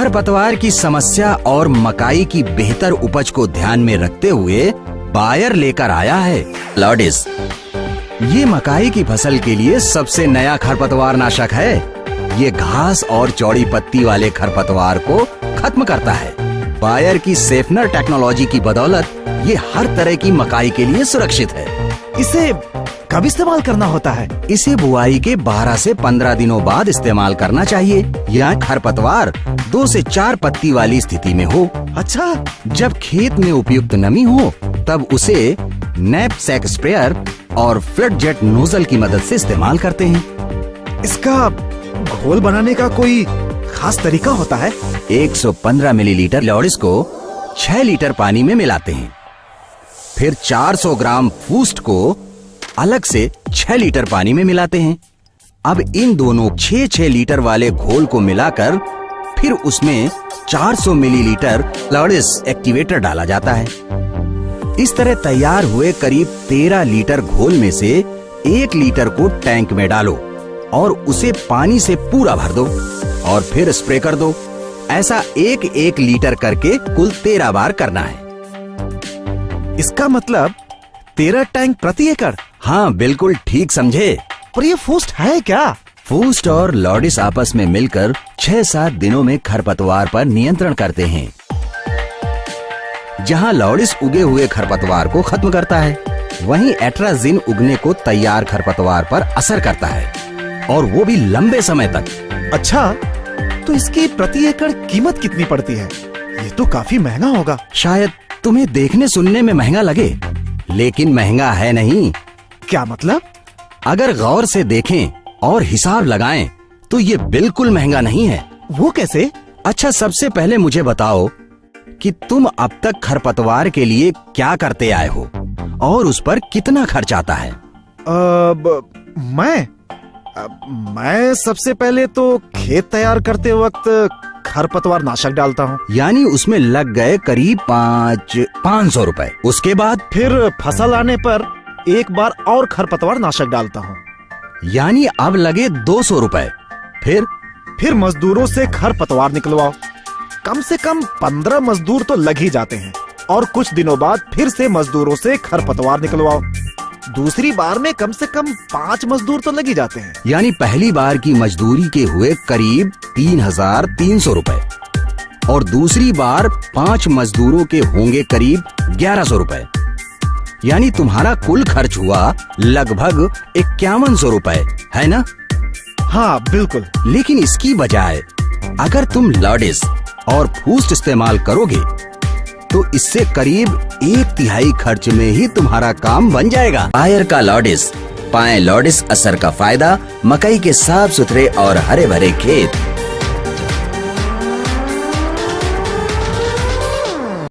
खरपतवार की समस्या और मकाई की बेहतर उपज को ध्यान में रखते हुए बायर लेकर आया है लॉर्डिस। ये मकाई की फसल के लिए सबसे नया खरपतवार नाशक है। ये घास और चौड़ी पत्ती वाले खरपतवार को खत्म करता है। बायर की सेफनर टेक्नोलॉजी की बदौलत ये हर तरह की मकाई के लिए सुरक्षित है। इसे कब इस्तेमाल करना होता है? इसे बुआई के 12 से 15 दिनों बाद इस्तेमाल करना चाहिए। यह खरपतवार 2 से 4 पत्ती वाली स्थिति में हो। अच्छा, जब खेत में उपयुक्त नमी हो तब उसे नैपसैक स्प्रेयर और फ्लड जेट नोजल की मदद से इस्तेमाल करते हैं। इसका घोल बनाने का कोई खास तरीका होता है? 115 मिलीलीटर लॉर्डिस को 6 लीटर पानी में मिलाते हैं। फिर 400 ग्राम फूस्ट को अलग से 6 लीटर पानी में मिलाते हैं। अब इन दोनों 6-6 लीटर वाले घोल को मिलाकर फिर उसमें 400 मिलीलीटर लॉर्डिस एक्टिवेटर डाला जाता है। इस तरह तैयार हुए करीब 13 लीटर घोल में से 1 लीटर को टैंक में डालो और उसे पानी से पूरा भर दो और फिर स्प्रे कर दो। ऐसा 1-1 लीटर करके कुल 13 बार करना है। इसका मतलब 13 टैंक प्रति एकड़? हाँ, बिल्कुल ठीक समझे। पर ये फूस्ट है क्या? फूस्ट और लॉर्डिस आपस में मिलकर 6-7 दिनों में खरपतवार पर नियंत्रण करते हैं। जहाँ लॉर्डिस उगे हुए खरपतवार को खत्म करता है, वहीं एट्राजिन उगने को तैयार खरपतवार पर असर करता है, और वो भी लंबे समय तक। अच्छा, तो इसकी प्रति एकड़ कीमत कितनी पड़ती है? ये तो काफी महंगा होगा। शायद तुम्हें देखने सुनने में महंगा लगे, लेकिन महंगा है नहीं। क्या मतलब? अगर गौर से देखें और हिसाब लगाएं तो ये बिल्कुल महंगा नहीं है। वो कैसे? अच्छा, सबसे पहले मुझे बताओ कि तुम अब तक खरपतवार के लिए क्या करते आए हो और उस पर कितना खर्च आता है? मैं सबसे पहले तो खेत तैयार करते वक्त खरपतवार नाशक डालता हूँ। यानी उसमें लग गए करीब 500 रुपए। उसके बाद फिर फसल आने पर एक बार और खरपतवार नाशक डालता हूँ, यानी अब लगे 200 रुपए। फिर मजदूरों से खरपतवार निकलवाओ। कम से कम 15 मजदूर तो लग ही जाते हैं, और कुछ दिनों बाद फिर से मजदूरों से खरपतवार निकलवाओ। दूसरी बार में कम से कम 5 मजदूर तो लग ही जाते हैं। यानी पहली बार की मजदूरी के हुए करीब 3300 रुपए, और दूसरी बार 5 मजदूरों के होंगे करीब 1100 रुपए। यानी तुम्हारा कुल खर्च हुआ लगभग 5100 रुपए, है ना? हाँ, बिल्कुल। लेकिन इसकी बजाय अगर तुम लॉर्डिस और फूस्ट इस्तेमाल करोगे तो इससे करीब 1/3 खर्च में ही तुम्हारा काम बन जाएगा। बायर का लॉर्डिस। पाएं लॉर्डिस असर का फायदा, मकई के साफ सुथरे और हरे भरे खेत।